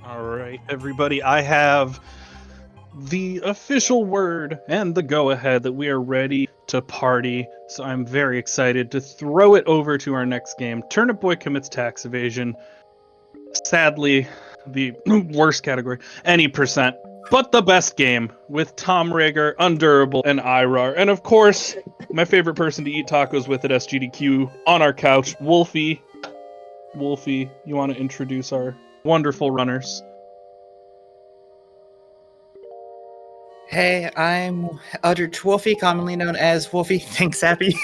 All right, everybody, I have the official word and the go-ahead that we are ready to party. So I'm very excited to throw it over to our next game. Turnip Boy commits tax evasion. Sadly, the worst category, any percent, but the best game with Tom Regor, Undurable, and eyerawr. And of course, my favorite person to eat tacos with at SGDQ on our couch, Wolfie. Wolfie, you want to introduce our wonderful runners? Hey, I'm Eldritch Wolfie, commonly known as Wolfie. Thanks, Happy.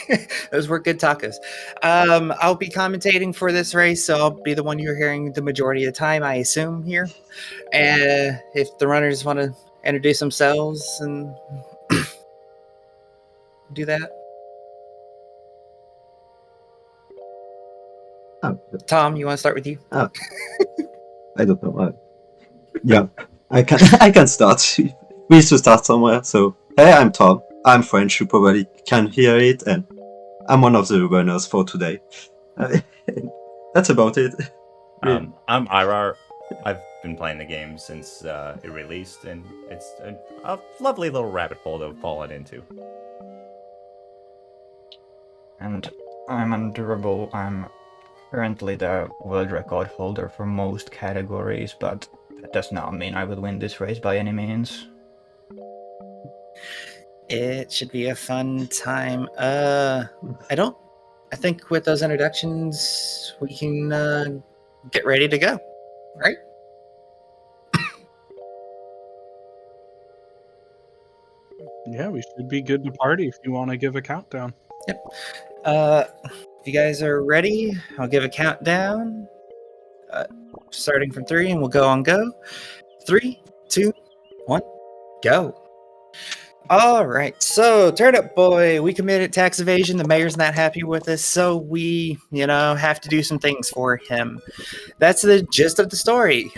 Those were good tacos. I'll be commentating for this race, so I'll be the one you're hearing the majority of the time, I assume, here. And if the runners want to introduce themselves and do that. Oh, Tom, you want to start with you? I don't know. Yeah, I can I can start. We need to start somewhere. So, hey, I'm Tom. I'm French. You probably can hear it, and I'm one of the runners for today. That's about it. I'm eyerawr. I've been playing the game since it released, and it's a lovely little rabbit hole to have fallen into. And I'm Undurable. I'm currently the world record holder for most categories, but that does not mean I will win this race by any means. It should be a fun time. I think with those introductions, we can get ready to go, right? Yeah, we should be good to party if you want to give a countdown. Yep. If you guys are ready, I'll give a countdown. Starting from 3, and we'll go on go. 3, 2, 1, go. All right, so Turnip Boy, we committed tax evasion. The mayor's not happy with us, so we, have to do some things for him. That's the gist of the story.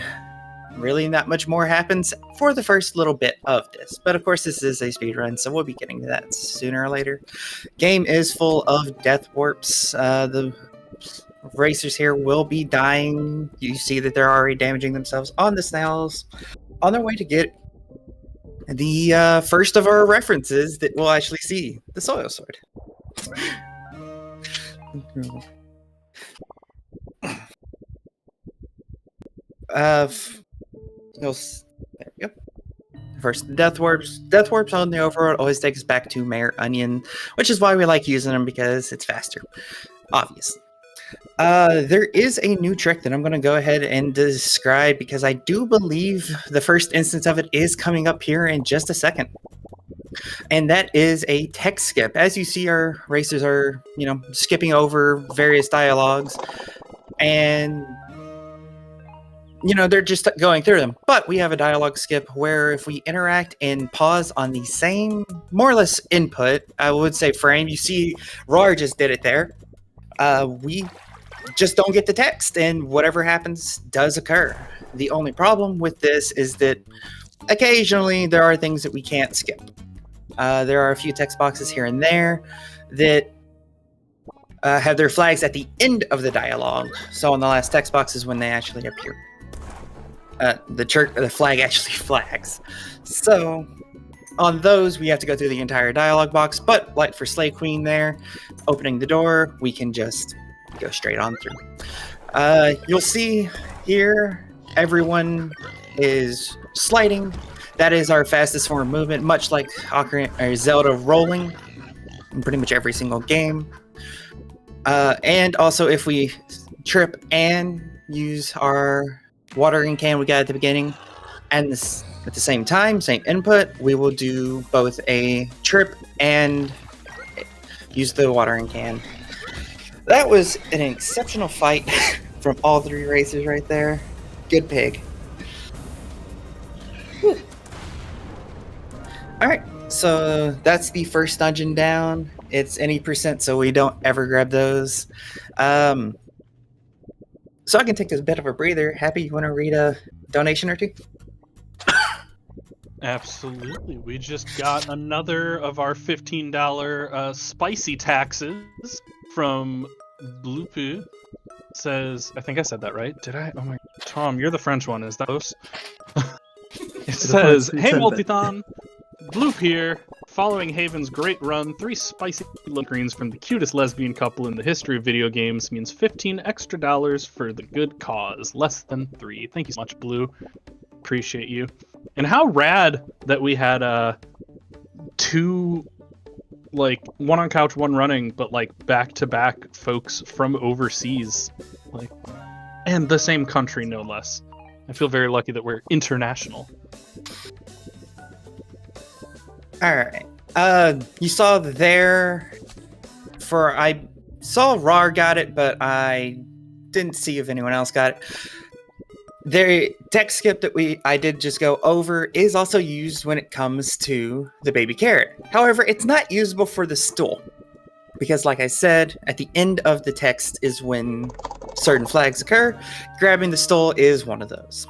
Really, not much more happens for the first little bit of this. But of course, this is a speedrun, so we'll be getting to that sooner or later. Game is full of death warps. The racers here will be dying. You see that they're already damaging themselves on the snails on their way to get the first of our references that we'll actually see, the soil sword. There we go. First, death warps. Death warps on the overworld always take us back to Mayor Onion, which is why we like using them, because it's faster, obviously. There is a new trick that I'm going to go ahead and describe, because I do believe the first instance of it is coming up here in just a second. And that is a text skip. As you see, our racers are, skipping over various dialogues, and they're just going through them. But we have a dialogue skip where if we interact and pause on the same, more or less, input, I would say frame, you see Roar just did it there. We just don't get the text, and whatever happens does occur. The only problem with this is that occasionally there are things that we can't skip. There are a few text boxes here and there that have their flags at the end of the dialogue. So on the last text box is when they actually appear. The flag actually flags. So on those, we have to go through the entire dialogue box, but like for Slay Queen there, opening the door, we can just go straight on through. You'll see here, everyone is sliding. That is our fastest form of movement, much like Zelda rolling in pretty much every single game. And also, if we trip and use our watering can we got at the beginning, and this at the same time, same input, we will do both a trip and use the watering can. That was an exceptional fight from all 3 racers right there. Good pig. Whew. All right, so that's the first dungeon down. It's any percent, so we don't ever grab those. So I can take this bit of a breather. Happy, you want to read a donation or two? Absolutely. We just got another of our $15 spicy taxes from Bloopoo. Says, I think I said that right. Did I? Oh my, Tom, you're the French one. Is that close? It The says, French "Hey, pretend that- Multithon, Bloop here. Following Haven's great run, 3 spicy look greens from the cutest lesbian couple in the history of video games means $15 extra for the good cause. Less than 3. Thank you so much, Blue. Appreciate you. And how rad that we had 2, like, one on couch, one running, but like back-to-back folks from overseas, like, and the same country, no less. I feel very lucky that we're international. All right. You saw there. I saw Rar got it, but I didn't see if anyone else got it. The text skip that I did just go over is also used when it comes to the baby carrot. However, it's not usable for the stool. Because like I said, at the end of the text is when certain flags occur. Grabbing the stool is one of those.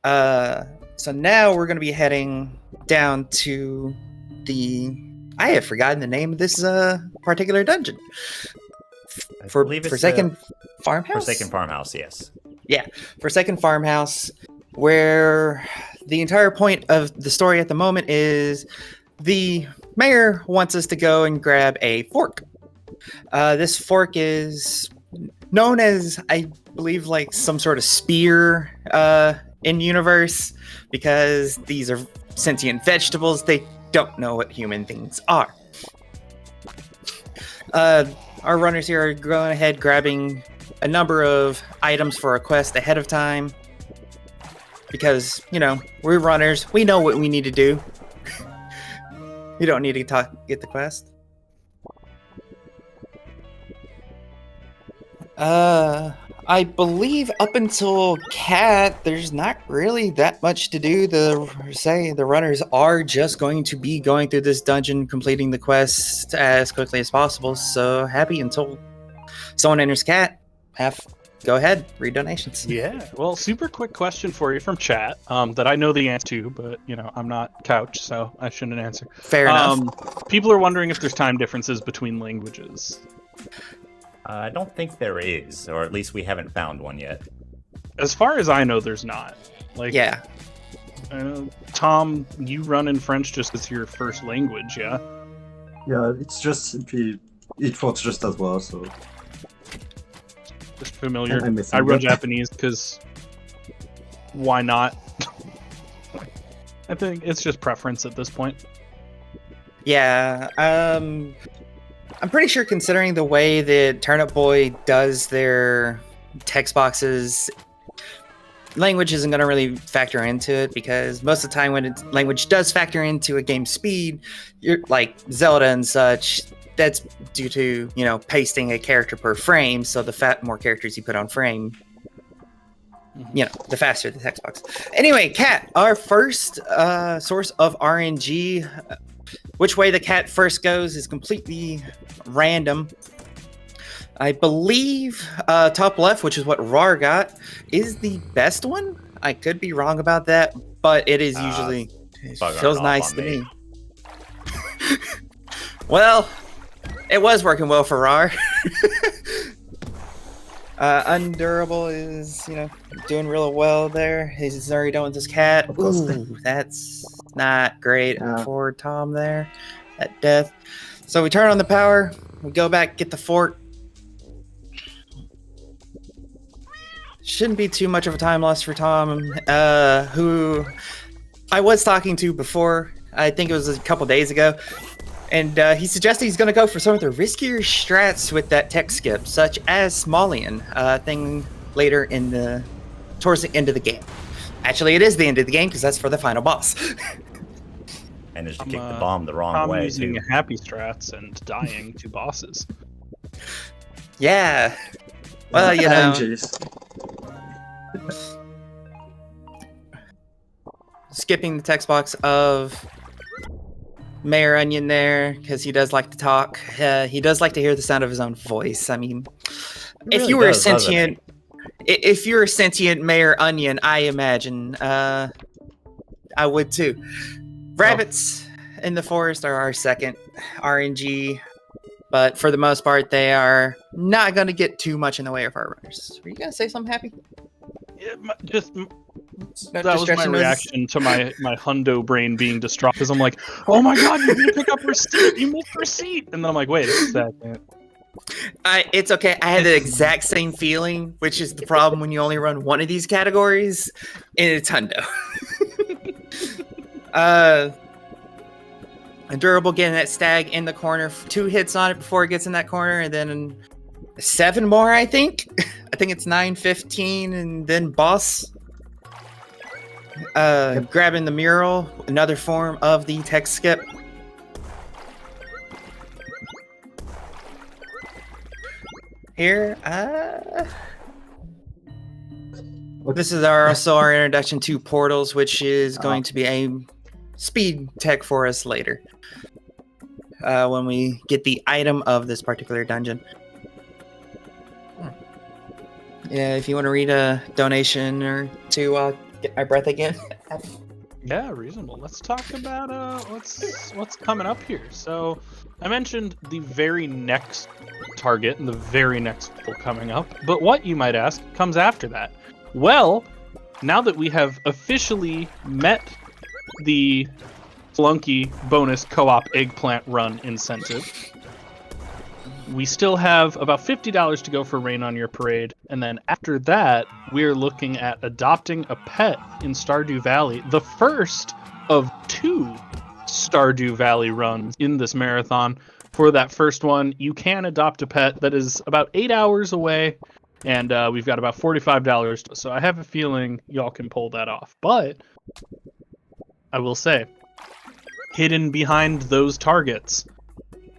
So now we're going to be heading down to I have forgotten the name of this particular dungeon. Forsaken Farmhouse? Forsaken Farmhouse, yes. Yeah, Forsaken Farmhouse, where the entire point of the story at the moment is the mayor wants us to go and grab a fork. This fork is known as, I believe, like some sort of spear in universe, because these are sentient vegetables. They don't know what human things are. Our runners here are going ahead grabbing a number of items for a quest ahead of time, because, you know, we're runners. We know what we need to do. You don't need to get the quest. I believe up until Cat, there's not really that much to do. The runners are just going to be going through this dungeon, completing the quest as quickly as possible. So happy until someone enters Cat. Go ahead, read donations. Yeah. Well, super quick question for you from chat that I know the answer to, but, you know, I'm not couch, so I shouldn't answer. Fair enough. People are wondering if there's time differences between languages. I don't think there is, or at least we haven't found one yet. As far as I know, there's not. Like, Yeah. Tom, you run in French just as your first language, yeah? Yeah, it's just simply it works just as well. So Just familiar. I'm missing I run that. Japanese because why not? I think it's just preference at this point. Yeah, I'm pretty sure, considering the way that Turnip Boy does their text boxes, language isn't going to really factor into it, because most of the time when language does factor into a game's speed, you're like Zelda and such, that's due to, you know, pasting a character per frame, so the more characters you put on frame, you know, the faster the text box. Anyway, Cat, our first source of RNG. Which way the cat first goes is completely random. I believe top left, which is what Rar got, is the best one. I could be wrong about that, but it is usually feels nice to me. Well, it was working well for Rar. Undurable is, you know, doing real well there. He's already done with this cat. Ooh, that's not great for Tom there at death. So we turn on the power. We go back, get the fort. Shouldn't be too much of a time loss for Tom, who I was talking to before. I think it was a couple days ago. And he suggested he's going to go for some of the riskier strats with that tech skip, such as Smolian, thing later towards the end of the game. Actually, it is the end of the game, because that's for the final boss. And just kick the bomb the wrong I'm way, using too. happy strats and dying to bosses. Yeah. Well, you know. Skipping the text box of Mayor Onion there, because he does like to talk. He does like to hear the sound of his own voice. I mean, if you were a sentient, if you're a sentient Mayor Onion, I imagine I would too. Rabbits in the forest are our second RNG, but for the most part, they are not going to get too much in the way of our runners. Were you going to say something, Happy? Just No that was my distraction was- reaction to my hundo brain being distraught because I'm like, oh my god, you didn't pick up receipt, you missed receipt, and then I'm like, wait a second. It's okay. I had the exact same feeling, which is the problem when you only run one of these categories, and it's hundo. Undurable getting that stag in the corner, 2 hits on it before it gets in that corner, and then 7 more, I think. I think it's 9, 15, and then boss. Grabbing the mural, another form of the tech skip. Here, this is also our introduction to portals, which is going to be a speed tech for us later. When we get the item of this particular dungeon. Yeah, if you want to read a donation or two, I'll get my breath again. Yeah, reasonable. Let's talk about what's coming up here. So, I mentioned the very next target and the very next pull coming up, but what, you might ask, comes after that? Well, now that we have officially met the Flunky bonus co-op eggplant run incentive, we still have about $50 to go for Rain on Your Parade, and then after that, we're looking at adopting a pet in Stardew Valley, the first of 2 Stardew Valley runs in this marathon. For that first one, you can adopt a pet that is about 8 hours away, and we've got about $45, so I have a feeling y'all can pull that off. But I will say, hidden behind those targets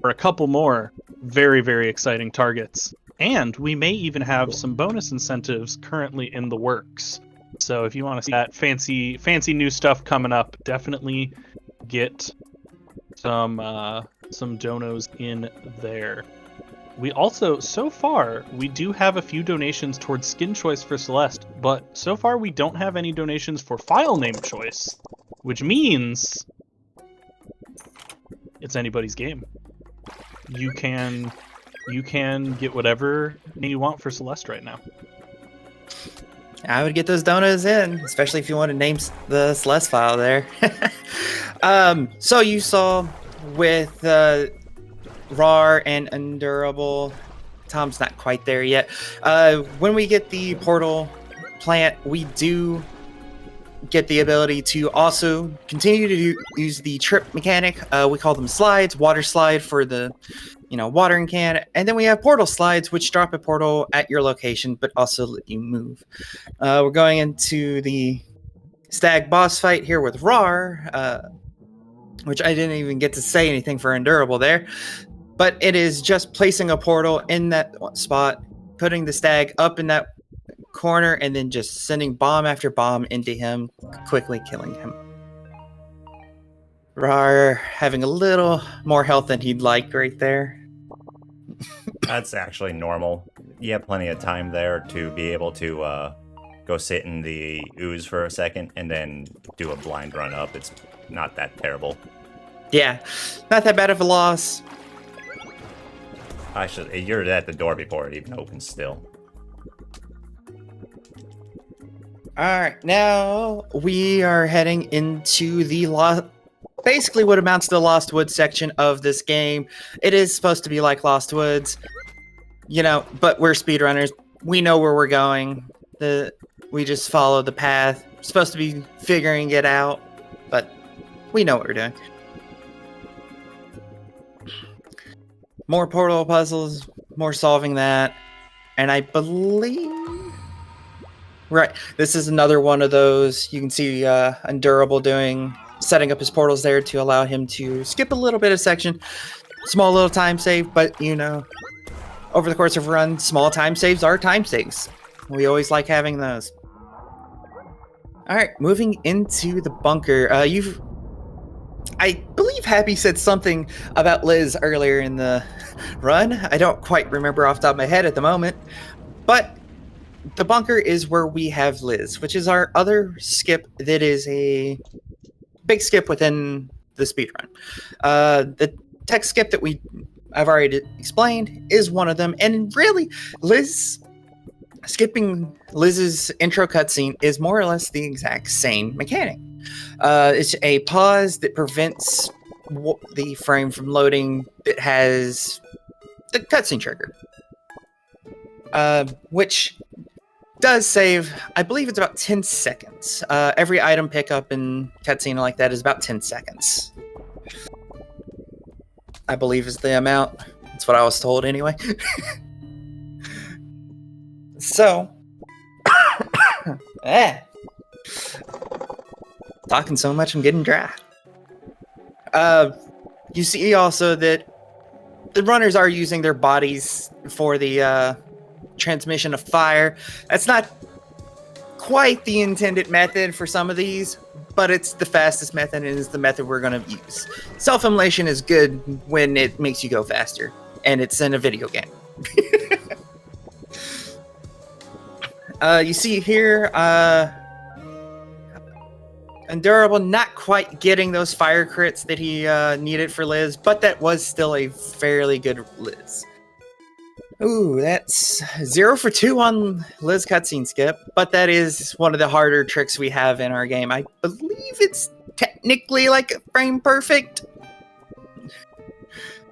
are a couple more very, very exciting targets. And we may even have some bonus incentives currently in the works. So if you want to see that fancy new stuff coming up, definitely get some donos in there. We also, so far, we do have a few donations towards skin choice for Celeste, but so far we don't have any donations for file name choice, which means it's anybody's game. You can get whatever name you want for Celeste right now. I would get those donuts in, especially if you want to name the Celeste file there. So you saw with Rar and Undurable, Tom's not quite there yet. When we get the portal plant, we do get the ability to also continue to use the trip mechanic. We call them slides. Water slide for the watering can, and then we have portal slides, which drop a portal at your location but also let you move. We're going into the stag boss fight here with Rar, which I didn't even get to say anything for Undurable there, but it is just placing a portal in that spot, putting the stag up in that corner, and then just sending bomb after bomb into him, quickly killing him. Rar having a little more health than he'd like right there. That's actually normal. You have plenty of time there to be able to go sit in the ooze for a second and then do a blind run up. It's not that terrible. Yeah, not that bad of a loss. Actually, you're at the door before it even opens still. Alright, now we are heading into the basically what amounts to the Lost Woods section of this game. It is supposed to be like Lost Woods, but we're speedrunners. We know where we're going. We just follow the path. We're supposed to be figuring it out, but we know what we're doing. More portal puzzles, more solving that, and I believe... Right, this is another one of those. You can see Undurable setting up his portals there to allow him to skip a little bit of section. Small little time save, but over the course of a run, small time saves are time saves. We always like having those. Alright, moving into the bunker. I believe Happy said something about Liz earlier in the run. I don't quite remember off the top of my head at the moment, but the bunker is where we have Liz, which is our other skip that is a big skip within the speedrun. The tech skip that I've already explained is one of them, and really, Liz skipping Liz's intro cutscene is more or less the exact same mechanic. It's a pause that prevents the frame from loading that has the cutscene trigger, which does save, I believe it's about 10 seconds. Every item pickup and cutscene like that is about 10 seconds. I believe is the amount. That's what I was told anyway. So, talking so much, I'm getting dry. You see also that the runners are using their bodies for the transmission of fire. That's not quite the intended method for some of these, but it's the fastest method and is the method we're going to use. Self-immolation is good when it makes you go faster, and it's in a video game. You see here, Undurable not quite getting those fire crits that he needed for Liz, but that was still a fairly good Liz. Ooh, that's 0 for 2 on Liz cutscene skip, but that is one of the harder tricks we have in our game. I believe it's technically like frame perfect.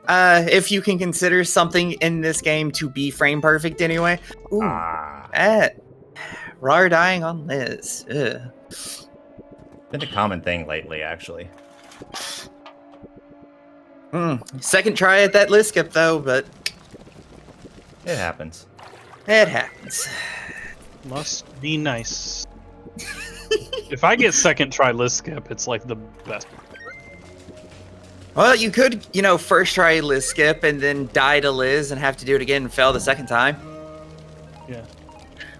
If you can consider something in this game to be frame perfect anyway. Ooh, Rar dying on Liz. Ugh. Been a common thing lately, actually. Second try at that Liz skip though, but It happens. it happens. Must be nice. If I get second try Liz skip, it's like the best. Well, you could, first try Liz skip and then die to Liz and have to do it again and fail the second time. Yeah.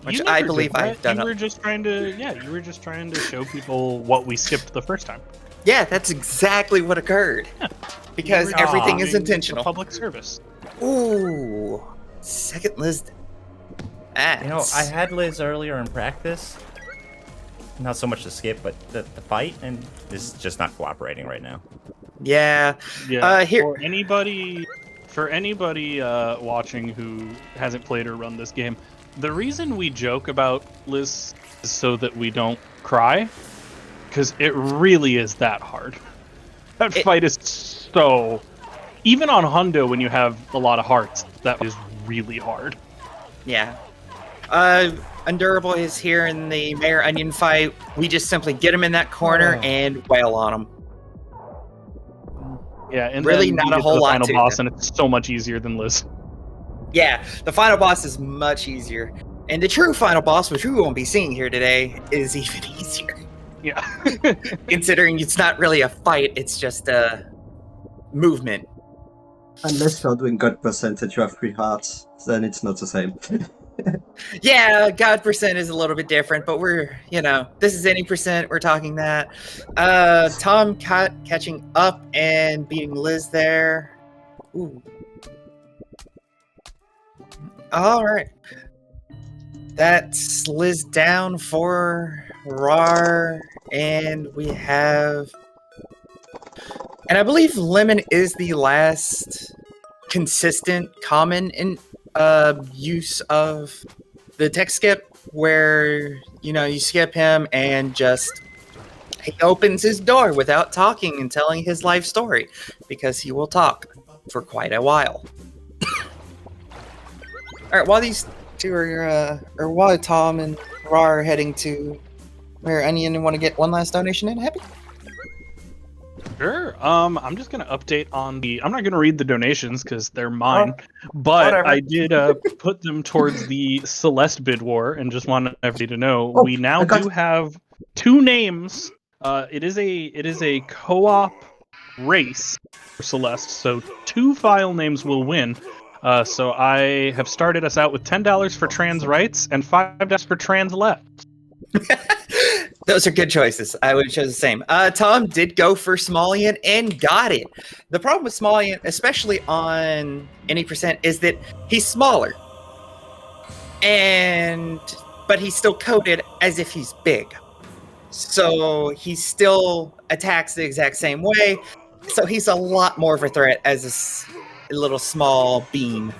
Which You I never believe did that. I've done. You were just trying to show people what we skipped the first time. Yeah, that's exactly what occurred. Yeah. Because You were everything is doing intentional. Public service. Ooh, second Liz. I had Liz earlier in practice. Not so much the skip, but the fight, and this is just not cooperating right now. Yeah. Yeah. Here. For anybody watching who hasn't played or run this game, the reason we joke about Liz is so that we don't cry, because it really is that hard. That fight is so... Even on Hundo, when you have a lot of hearts, that is really hard. Yeah. Undurable is here in the Mayor Onion fight. We just simply get him in that corner and wail on him. Yeah, and really then not you a get to whole the lot final to boss, it. and it's so much easier than Liz. Yeah, the final boss is much easier. And the true final boss, which we won't be seeing here today, is even easier. Yeah. Considering it's not really a fight, it's just a movement. Unless you're doing God percentage, you have 3 hearts, then it's not the same. Yeah, God percent is a little bit different, but we're, this is any percent, we're talking that. Tom catching up and beating Liz there. Ooh. All right. That's Liz down for Rar, and we have... And I believe Lemon is the last consistent common in use of the tech skip, where you skip him and just he opens his door without talking and telling his life story, because he will talk for quite a while. All right, while these two are while Tom and Rar are heading to Mayor Onion and want to get one last donation in, happy. Sure. I'm just gonna update on the. I'm not gonna read the donations because they're mine, but whatever. I did put them towards the Celeste bid war, and just wanted everybody to know we now do have 2 names. It is a co-op race for Celeste, so 2 file names will win. So I have started us out with $10 for trans rights and $5 for trans left. Those are good choices. I would have chosen the same. Tom did go for Smolian and got it. The problem with Smolian, especially on any percent, is that he's smaller. But he's still coded as if he's big. So he still attacks the exact same way. So he's a lot more of a threat as a little small beam.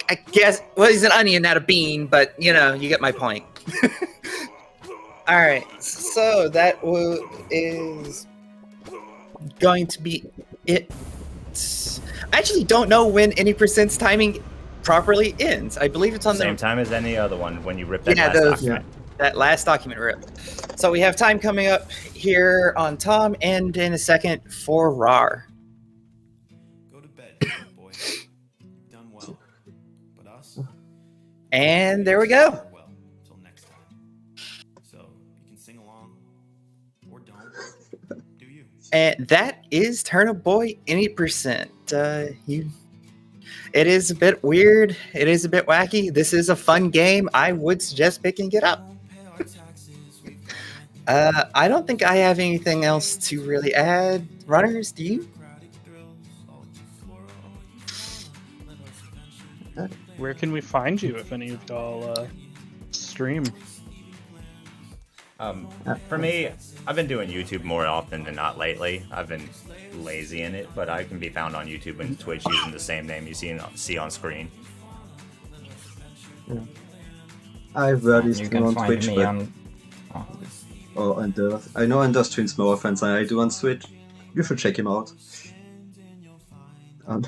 I I guess, well, he's an onion, not a bean, but you get my point. All right, so that is going to be it. I actually don't know when any percent's timing properly ends. I believe it's on Same the time as any other one when you rip that Yeah, last those- document. that last document rip. So we have time coming up here on Tom, and in a second for Rar. Go to bed, boy. You've done well. But us? And there we go. Well, till next time. So you can sing along or don't. Do you? And that is Turnip Boy any percent. It is a bit weird. It is a bit wacky. This is a fun game. I would suggest picking it up. I don't think I have anything else to really add. Runners, do you? Where can we find you if any of y'all stream? For me, I've been doing YouTube more often than not lately. I've been lazy in it, but I can be found on YouTube and Twitch using the same name you see on screen. I rarely You stream can on find Twitch, me but on. I know Under streams more often than I do on Twitch. You should check him out. And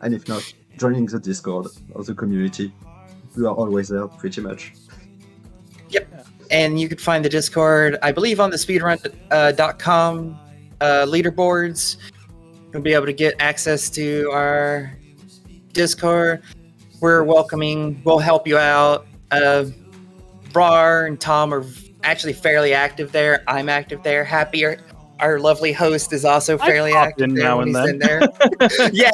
if not, joining the Discord or the community. We are always there, pretty much. Yep. And you could find the Discord, I believe, on the speedrun.com leaderboards. You'll be able to get access to our Discord. We're welcoming. We'll help you out. Rar and Tom are actually fairly active there. I'm active there. Happy, our lovely host, is also fairly pop active in there now when and he's then. in there. Yeah,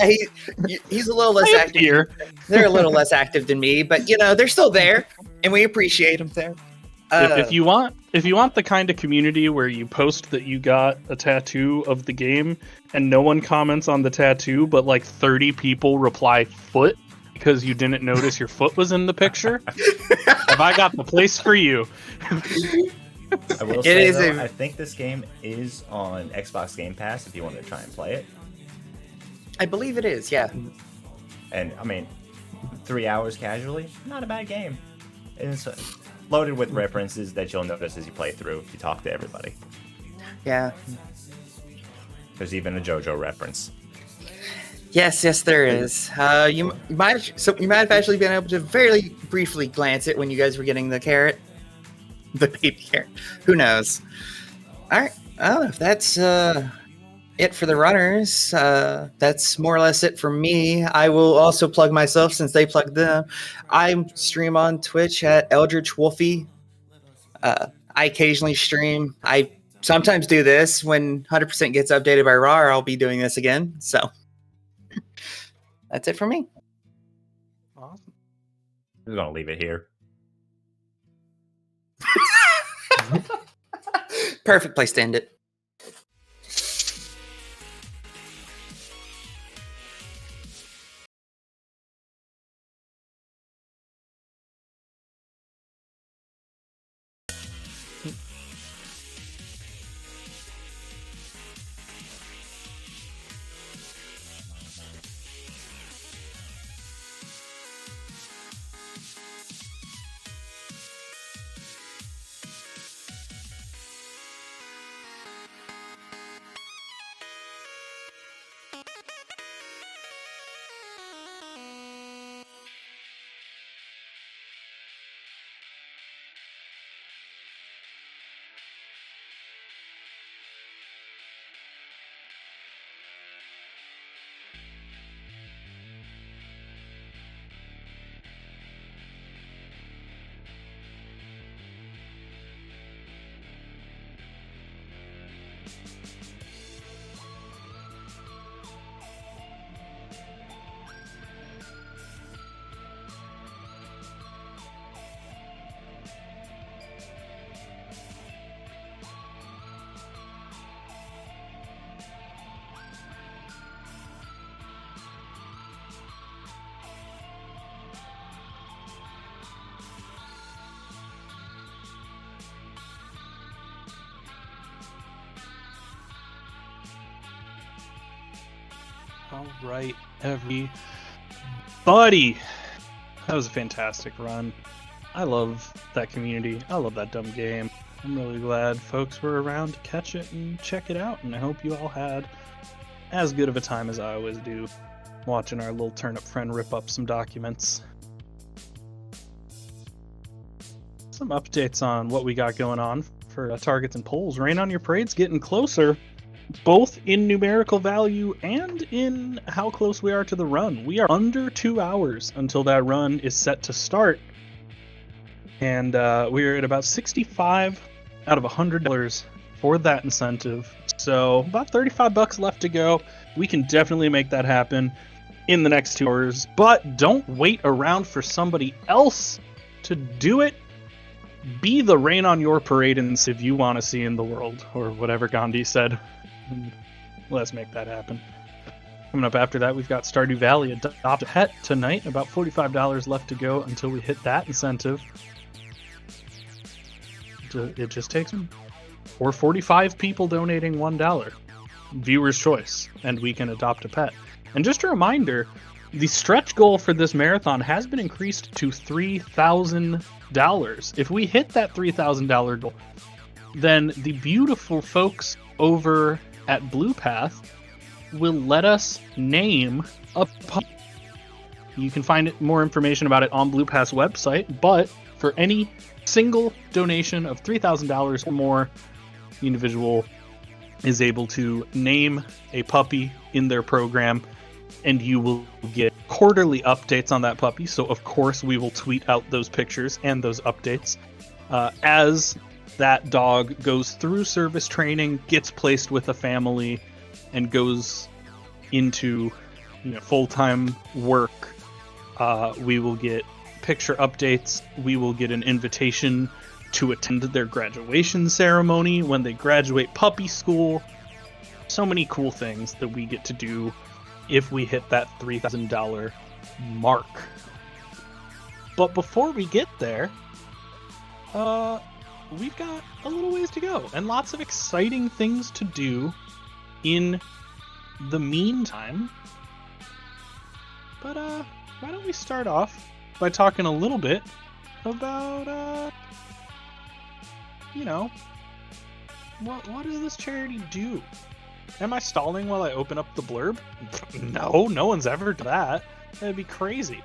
he's a little less I am active. here. They're a little less active than me, but they're still there, and we appreciate them there. If you want the kind of community where you post that you got a tattoo of the game and no one comments on the tattoo, but like 30 people reply foot because you didn't notice your foot was in the picture, have I got the place for you? I will say, though, I think this game is on Xbox Game Pass if you want to try and play it. I believe it is, yeah. And, 3 hours casually, not a bad game. And it's loaded with references that you'll notice as you play through if you talk to everybody. Yeah. There's even a JoJo reference. Yes, there is. You might have actually been able to very briefly glance it when you guys were getting the carrot, the baby carrot. Who knows? All right. I don't know if that's it for the runners. That's more or less it for me. I will also plug myself since they plugged them. I stream on Twitch at Eldritch Wolfie. I occasionally stream. I sometimes do this when 100% gets updated by RAR. I'll be doing this again. So that's it for me. Awesome. We're going to leave it here. Perfect place to end it. All right, everybody. Buddy, that was a fantastic run. I love that community. I love that dumb game. I'm really glad folks were around to catch it and check it out, and I hope you all had as good of a time as I always do watching our little turnip friend rip up some documents. Some updates on what we got going on for targets and polls. Rain on Your Parade's getting closer, both in numerical value and in how close we are to the run. We are under 2 hours until that run is set to start, and we're at about 65 out of $100 for that incentive. So about 35 bucks left to go. We can definitely make that happen in the next 2 hours, but don't wait around for somebody else to do it. Be the Rain on Your Parade if you want to see in the world, or whatever Gandhi said. Let's make that happen. Coming up after that, we've got Stardew Valley Adopt a Pet tonight. About $45 left to go until we hit that incentive. It just takes them. Or 45 people donating $1. Viewer's choice, and we can adopt a pet. And just a reminder, the stretch goal for this marathon has been increased to $3,000. If we hit that $3,000 goal, then the beautiful folks over at Blue Path will let us name a puppy. You can find more information about it on Blue Path's website, but for any single donation of $3,000 or more, the individual is able to name a puppy in their program, and you will get quarterly updates on that puppy. So of course we will tweet out those pictures and those updates as that dog goes through service training, gets placed with a family, and goes into full-time work. We will get picture updates. We will get an invitation to attend their graduation ceremony when they graduate puppy school. So many cool things that we get to do if we hit that $3,000 mark. But before we get there, we've got a little ways to go and lots of exciting things to do in the meantime. But why don't we start off by talking a little bit about what does this charity do? Am I stalling while I open up the blurb? No one's ever done that. That'd be crazy.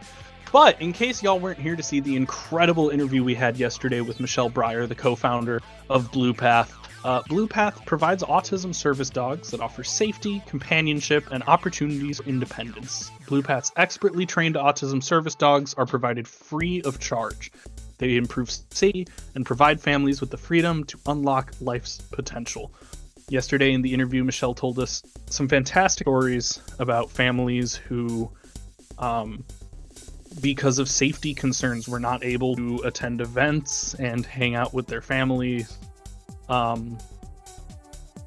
But in case y'all weren't here to see the incredible interview we had yesterday with Michelle Breyer, the co-founder of Blue Path, Blue Path provides autism service dogs that offer safety, companionship, and opportunities for independence. Blue Path's expertly trained autism service dogs are provided free of charge. They improve safety and provide families with the freedom to unlock life's potential. Yesterday in the interview, Michelle told us some fantastic stories about families who, because of safety concerns, were not able to attend events and hang out with their families,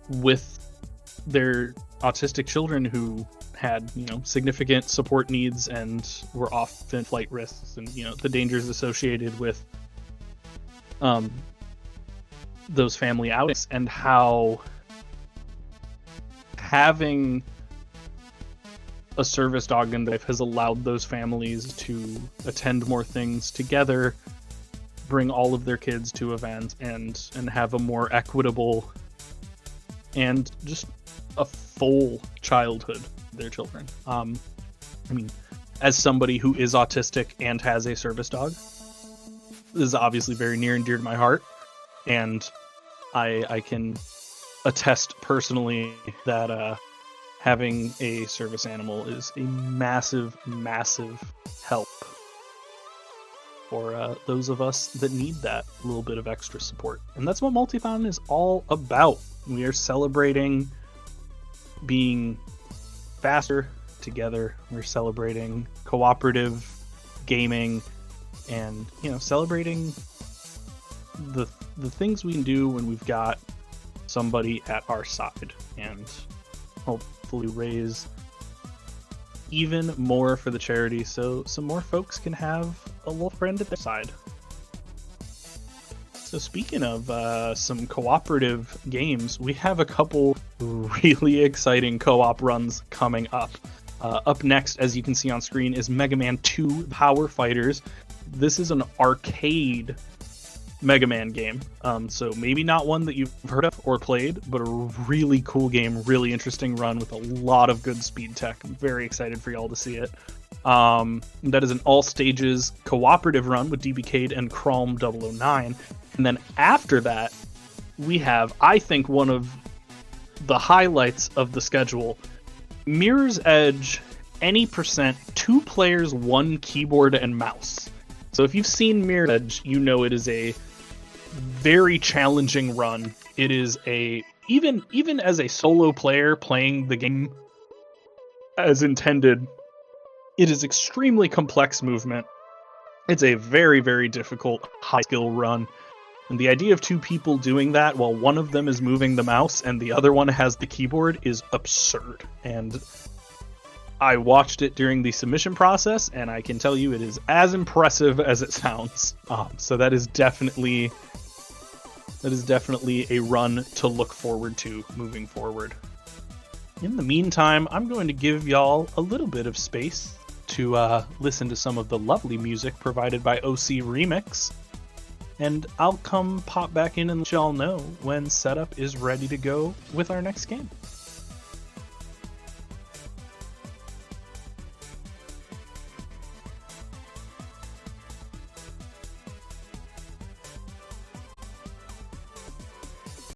with their autistic children who had, significant support needs and were often flight risks and, the dangers associated with those family outings, and how having a service dog in life has allowed those families to attend more things together, bring all of their kids to events, and have a more equitable and just a full childhood with their children. As somebody who is autistic and has a service dog, this is obviously very near and dear to my heart, and I can attest personally that having a service animal is a massive, massive help for those of us that need that little bit of extra support. And that's what Multithon is all about. We are celebrating being faster together. We're celebrating cooperative gaming and, celebrating the things we can do when we've got somebody at our side, and hopefully raise even more for the charity so some more folks can have a little friend at their side. So speaking of some cooperative games, we have a couple really exciting co-op runs coming up. Up next, as you can see on screen, is Mega Man 2 Power Fighters. This is an arcade Mega Man game, so maybe not one that you've heard of or played, but a really cool game, really interesting run with a lot of good speed tech. I'm very excited for y'all to see it. That is an all-stages cooperative run with DBK and Chrome 009. And then after that, we have, I think, one of the highlights of the schedule, Mirror's Edge, any percent, 2 players, 1 keyboard and mouse. So if you've seen Mirror's Edge, you know it is a very challenging run. It is a, even as a solo player playing the game as intended, it is extremely complex movement. It's a very, very difficult, high-skill run. And the idea of 2 people doing that while one of them is moving the mouse and the other one has the keyboard is absurd. And I watched it during the submission process, and I can tell you it is as impressive as it sounds. So that is definitely a run to look forward to moving forward. In the meantime, I'm going to give y'all a little bit of space to listen to some of the lovely music provided by OC Remix, and I'll come pop back in and let y'all know when setup is ready to go with our next game.